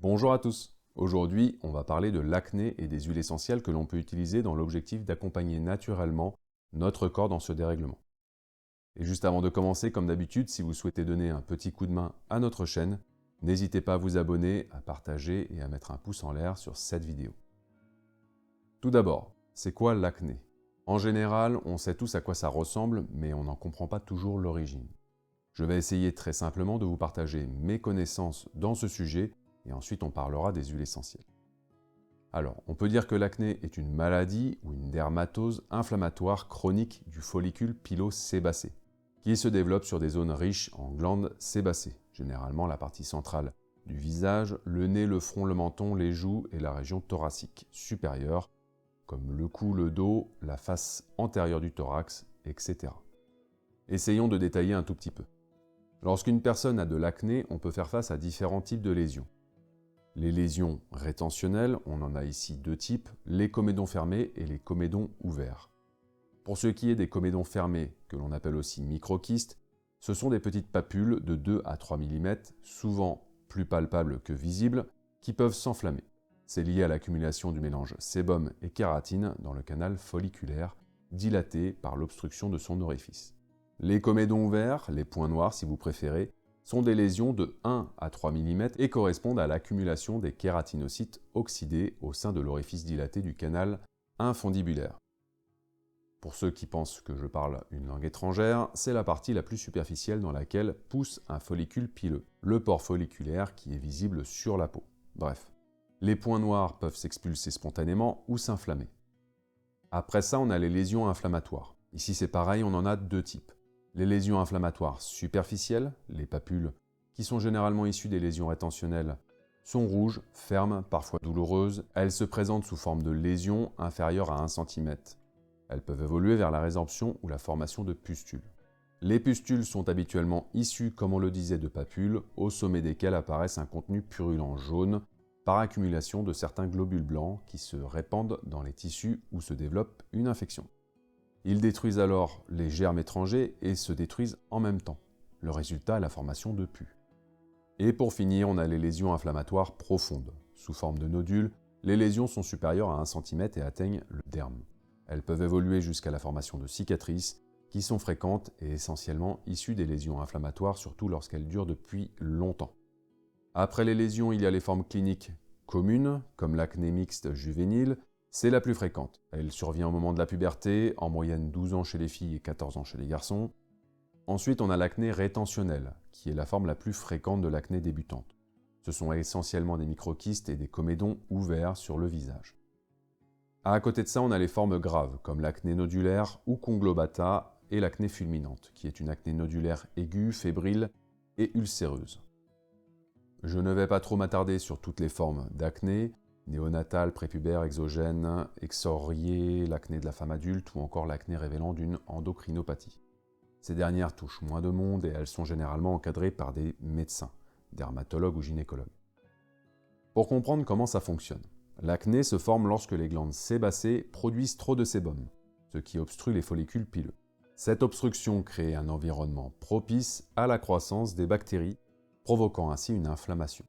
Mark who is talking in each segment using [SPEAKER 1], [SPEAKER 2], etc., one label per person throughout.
[SPEAKER 1] Bonjour à tous. Aujourd'hui, on va parler de l'acné et des huiles essentielles que l'on peut utiliser dans l'objectif d'accompagner naturellement notre corps dans ce dérèglement. Et juste avant de commencer, comme d'habitude, si vous souhaitez donner un petit coup de main à notre chaîne, n'hésitez pas à vous abonner, à partager et à mettre un pouce en l'air sur cette vidéo. Tout d'abord, c'est quoi l'acné? En général, on sait tous à quoi ça ressemble, mais on n'en comprend pas toujours l'origine. Je vais essayer très simplement de vous partager mes connaissances dans ce sujet et ensuite on parlera des huiles essentielles. Alors, on peut dire que l'acné est une maladie ou une dermatose inflammatoire chronique du follicule pilosébacé, qui se développe sur des zones riches en glandes sébacées, généralement la partie centrale du visage, le nez, le front, le menton, les joues et la région thoracique supérieure, comme le cou, le dos, la face antérieure du thorax, etc. Essayons de détailler un tout petit peu. Lorsqu'une personne a de l'acné, on peut faire face à différents types de lésions. Les lésions rétentionnelles, on en a ici deux types, les comédons fermés et les comédons ouverts. Pour ce qui est des comédons fermés, que l'on appelle aussi microquistes, ce sont des petites papules de 2 à 3 mm, souvent plus palpables que visibles, qui peuvent s'enflammer. C'est lié à l'accumulation du mélange sébum et kératine dans le canal folliculaire, dilaté par l'obstruction de son orifice. Les comédons ouverts, les points noirs si vous préférez, sont des lésions de 1 à 3 mm et correspondent à l'accumulation des kératinocytes oxydés au sein de l'orifice dilaté du canal infundibulaire. Pour ceux qui pensent que je parle une langue étrangère, c'est la partie la plus superficielle dans laquelle pousse un follicule pileux, le pore folliculaire qui est visible sur la peau. Bref, les points noirs peuvent s'expulser spontanément ou s'inflammer. Après ça, on a les lésions inflammatoires. Ici c'est pareil, on en a deux types. Les lésions inflammatoires superficielles, les papules, qui sont généralement issues des lésions rétentionnelles, sont rouges, fermes, parfois douloureuses. Elles se présentent sous forme de lésions inférieures à 1 cm. Elles peuvent évoluer vers la résorption ou la formation de pustules. Les pustules sont habituellement issues, comme on le disait, de papules, au sommet desquelles apparaissent un contenu purulent jaune par accumulation de certains globules blancs qui se répandent dans les tissus où se développe une infection. Ils détruisent alors les germes étrangers et se détruisent en même temps. Le résultat est la formation de pus. Et pour finir, on a les lésions inflammatoires profondes. Sous forme de nodules, les lésions sont supérieures à 1 cm et atteignent le derme. Elles peuvent évoluer jusqu'à la formation de cicatrices, qui sont fréquentes et essentiellement issues des lésions inflammatoires, surtout lorsqu'elles durent depuis longtemps. Après les lésions, il y a les formes cliniques communes, comme l'acné mixte juvénile. C'est la plus fréquente. Elle survient au moment de la puberté, en moyenne 12 ans chez les filles et 14 ans chez les garçons. Ensuite, on a l'acné rétentionnelle, qui est la forme la plus fréquente de l'acné débutante. Ce sont essentiellement des microquistes et des comédons ouverts sur le visage. À côté de ça, on a les formes graves, comme l'acné nodulaire ou conglobata et l'acné fulminante, qui est une acné nodulaire aiguë, fébrile et ulcéreuse. Je ne vais pas trop m'attarder sur toutes les formes d'acné, néonatale, prépubère, exogène, exoriée, l'acné de la femme adulte ou encore l'acné révélant d'une endocrinopathie. Ces dernières touchent moins de monde et elles sont généralement encadrées par des médecins, dermatologues ou gynécologues. Pour comprendre comment ça fonctionne, l'acné se forme lorsque les glandes sébacées produisent trop de sébum, ce qui obstrue les follicules pileux. Cette obstruction crée un environnement propice à la croissance des bactéries, provoquant ainsi une inflammation.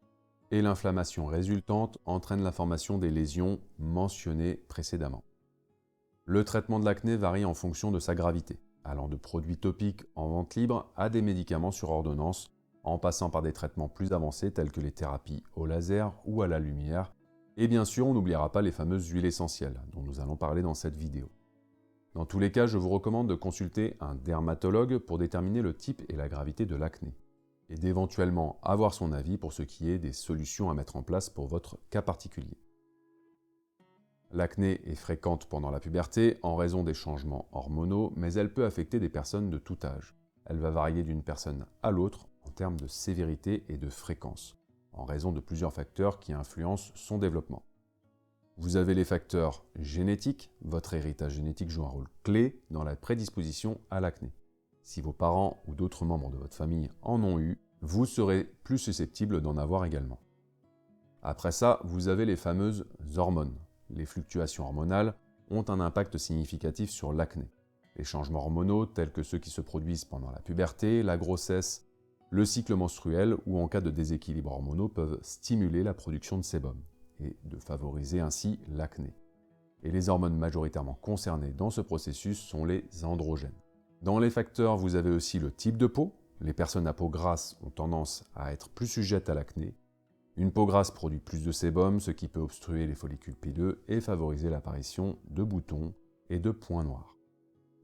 [SPEAKER 1] Et l'inflammation résultante entraîne la formation des lésions mentionnées précédemment. Le traitement de l'acné varie en fonction de sa gravité, allant de produits topiques en vente libre à des médicaments sur ordonnance, en passant par des traitements plus avancés tels que les thérapies au laser ou à la lumière, et bien sûr on n'oubliera pas les fameuses huiles essentielles, dont nous allons parler dans cette vidéo. Dans tous les cas, je vous recommande de consulter un dermatologue pour déterminer le type et la gravité de l'acné, et d'éventuellement avoir son avis pour ce qui est des solutions à mettre en place pour votre cas particulier. L'acné est fréquente pendant la puberté en raison des changements hormonaux, mais elle peut affecter des personnes de tout âge. Elle va varier d'une personne à l'autre en termes de sévérité et de fréquence, en raison de plusieurs facteurs qui influencent son développement. Vous avez les facteurs génétiques, votre héritage génétique joue un rôle clé dans la prédisposition à l'acné. Si vos parents ou d'autres membres de votre famille en ont eu, vous serez plus susceptible d'en avoir également. Après ça, vous avez les fameuses hormones. Les fluctuations hormonales ont un impact significatif sur l'acné. Les changements hormonaux, tels que ceux qui se produisent pendant la puberté, la grossesse le cycle menstruel ou en cas de déséquilibre hormonaux peuvent stimuler la production de sébum et de favoriser ainsi l'acné. Et les hormones majoritairement concernées dans ce processus sont les androgènes. Dans les facteurs, vous avez aussi le type de peau. Les personnes à peau grasse ont tendance à être plus sujettes à l'acné. Une peau grasse produit plus de sébum, ce qui peut obstruer les follicules pileux et favoriser l'apparition de boutons et de points noirs.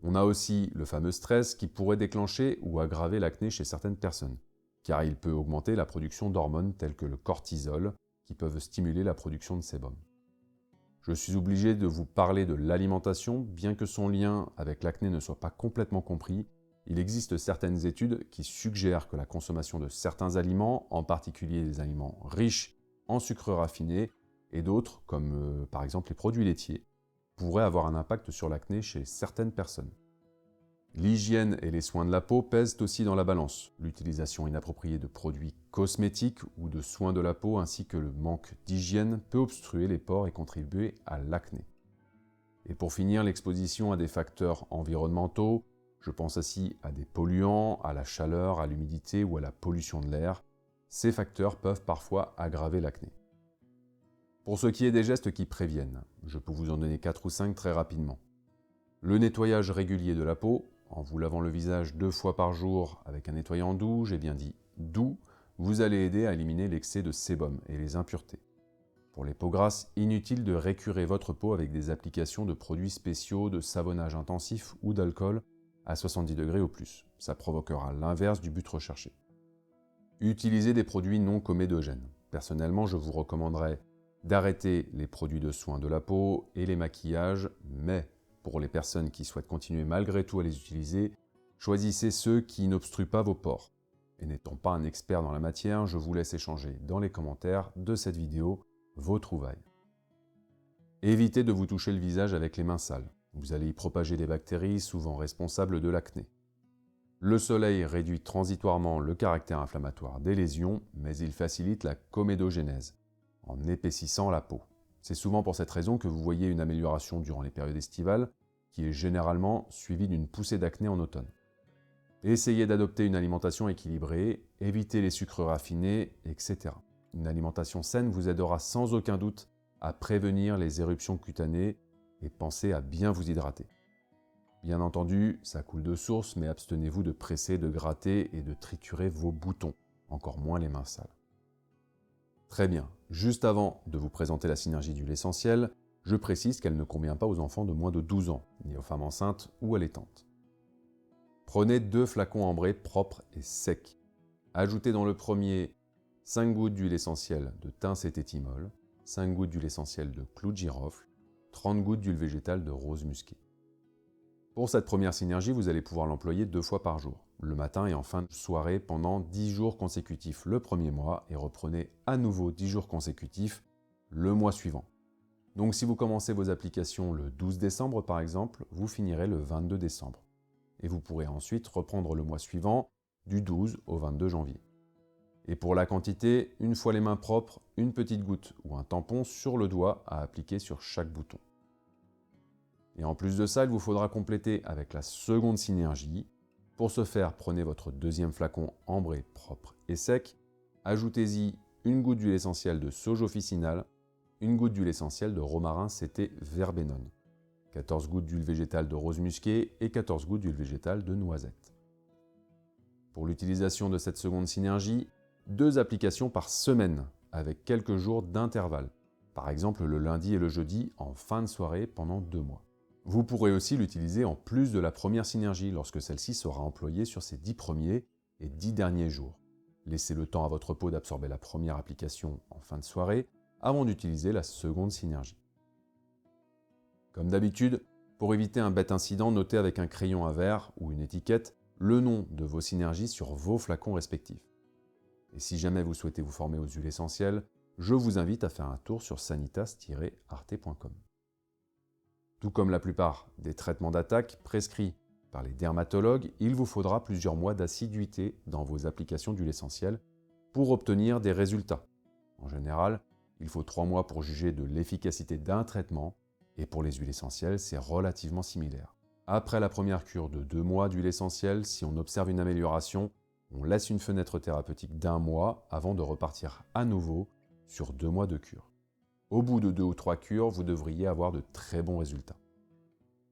[SPEAKER 1] On a aussi le fameux stress qui pourrait déclencher ou aggraver l'acné chez certaines personnes, car il peut augmenter la production d'hormones telles que le cortisol, qui peuvent stimuler la production de sébum. Je suis obligé de vous parler de l'alimentation, bien que son lien avec l'acné ne soit pas complètement compris. Il existe certaines études qui suggèrent que la consommation de certains aliments, en particulier des aliments riches en sucre raffiné, et d'autres, comme par exemple les produits laitiers, pourraient avoir un impact sur l'acné chez certaines personnes. L'hygiène et les soins de la peau pèsent aussi dans la balance. L'utilisation inappropriée de produits cosmétiques ou de soins de la peau ainsi que le manque d'hygiène peut obstruer les pores et contribuer à l'acné. Et pour finir, l'exposition à des facteurs environnementaux, je pense aussi à des polluants, à la chaleur, à l'humidité ou à la pollution de l'air, ces facteurs peuvent parfois aggraver l'acné. Pour ce qui est des gestes qui préviennent, je peux vous en donner 4 ou 5 très rapidement. Le nettoyage régulier de la peau, en vous lavant le visage 2 fois par jour avec un nettoyant doux, j'ai bien dit doux, vous allez aider à éliminer l'excès de sébum et les impuretés. Pour les peaux grasses, inutile de récurer votre peau avec des applications de produits spéciaux, de savonnage intensif ou d'alcool à 70 degrés ou plus. Ça provoquera l'inverse du but recherché. Utilisez des produits non comédogènes. Personnellement, je vous recommanderais d'arrêter les produits de soins de la peau et les maquillages, mais pour les personnes qui souhaitent continuer malgré tout à les utiliser, choisissez ceux qui n'obstruent pas vos pores. Et n'étant pas un expert dans la matière, je vous laisse échanger dans les commentaires de cette vidéo vos trouvailles. Évitez de vous toucher le visage avec les mains sales. Vous allez y propager des bactéries souvent responsables de l'acné. Le soleil réduit transitoirement le caractère inflammatoire des lésions, mais il facilite la comédogénèse, en épaississant la peau. C'est souvent pour cette raison que vous voyez une amélioration durant les périodes estivales, qui est généralement suivie d'une poussée d'acné en automne. Essayez d'adopter une alimentation équilibrée, évitez les sucres raffinés, etc. Une alimentation saine vous aidera sans aucun doute à prévenir les éruptions cutanées et pensez à bien vous hydrater. Bien entendu, ça coule de source, mais abstenez-vous de presser, de gratter et de triturer vos boutons, encore moins les mains sales. Très bien, juste avant de vous présenter la synergie d'huile essentielle, je précise qu'elle ne convient pas aux enfants de moins de 12 ans, ni aux femmes enceintes ou allaitantes. Prenez 2 flacons ambrés propres et secs. Ajoutez dans le premier 5 gouttes d'huile essentielle de thym cététimol, 5 gouttes d'huile essentielle de clou de girofle, 30 gouttes d'huile végétale de rose musquée. Pour cette première synergie, vous allez pouvoir l'employer 2 fois par jour, le matin et en fin de soirée pendant 10 jours consécutifs le premier mois et reprenez à nouveau 10 jours consécutifs le mois suivant. Donc si vous commencez vos applications le 12 décembre par exemple, vous finirez le 22 décembre. Et vous pourrez ensuite reprendre le mois suivant du 12 au 22 janvier. Et pour la quantité, une fois les mains propres, une petite goutte ou un tampon sur le doigt à appliquer sur chaque bouton. Et en plus de ça, il vous faudra compléter avec la seconde synergie. Pour ce faire, prenez votre deuxième flacon ambré, propre et sec, ajoutez-y une goutte d'huile essentielle de sauge officinale, une goutte d'huile essentielle de romarin CT verbenone, 14 gouttes d'huile végétale de rose musquée et 14 gouttes d'huile végétale de noisette. Pour l'utilisation de cette seconde synergie, 2 applications par semaine avec quelques jours d'intervalle, par exemple le lundi et le jeudi en fin de soirée pendant 2 mois. Vous pourrez aussi l'utiliser en plus de la première synergie lorsque celle-ci sera employée sur ces 10 premiers et 10 derniers jours. Laissez le temps à votre peau d'absorber la première application en fin de soirée avant d'utiliser la seconde synergie. Comme d'habitude, pour éviter un bête incident, notez avec un crayon à verre ou une étiquette le nom de vos synergies sur vos flacons respectifs. Et si jamais vous souhaitez vous former aux huiles essentielles, je vous invite à faire un tour sur sanitas-arte.com. Tout comme la plupart des traitements d'attaque prescrits par les dermatologues, il vous faudra plusieurs mois d'assiduité dans vos applications d'huile essentielle pour obtenir des résultats. En général, il faut 3 mois pour juger de l'efficacité d'un traitement et pour les huiles essentielles, c'est relativement similaire. Après la première cure de 2 mois d'huile essentielle, si on observe une amélioration, On laisse une fenêtre thérapeutique d'1 mois avant de repartir à nouveau sur 2 mois de cure. Au bout de 2 ou 3 cures, vous devriez avoir de très bons résultats.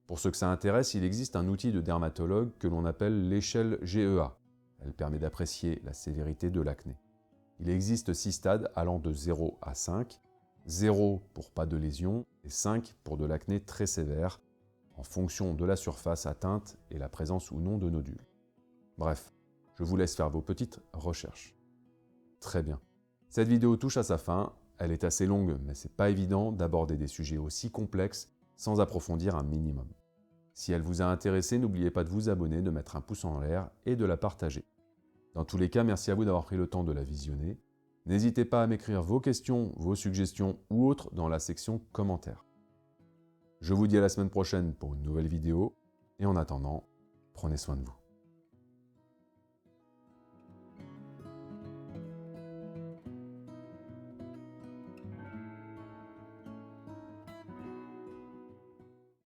[SPEAKER 1] Pour ceux que ça intéresse, il existe un outil de dermatologue que l'on appelle l'échelle GEA. Elle permet d'apprécier la sévérité de l'acné. Il existe 6 stades allant de 0 à 5, 0 pour pas de lésion et 5 pour de l'acné très sévère, en fonction de la surface atteinte et la présence ou non de nodules. Bref, je vous laisse faire vos petites recherches. Très bien. Cette vidéo touche à sa fin. Elle est assez longue, mais c'est pas évident d'aborder des sujets aussi complexes sans approfondir un minimum. Si elle vous a intéressé, n'oubliez pas de vous abonner, de mettre un pouce en l'air et de la partager. Dans tous les cas, merci à vous d'avoir pris le temps de la visionner. N'hésitez pas à m'écrire vos questions, vos suggestions ou autres dans la section commentaires. Je vous dis à la semaine prochaine pour une nouvelle vidéo, et en attendant, prenez soin de vous.